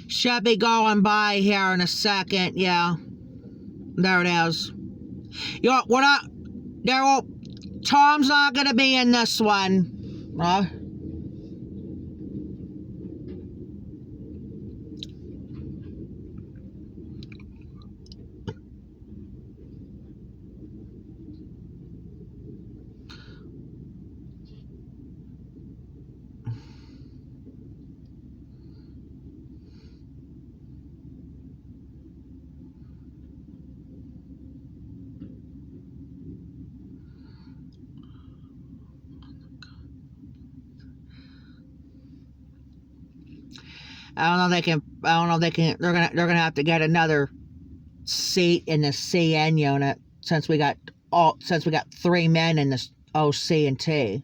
Should be going by here in a second. Yeah, there it is. Yo, what up? Tom's not gonna be in this one. I don't know. They can. I don't know. They can. They're gonna have to get another seat in the CN unit since we got 3 men in this OC&T.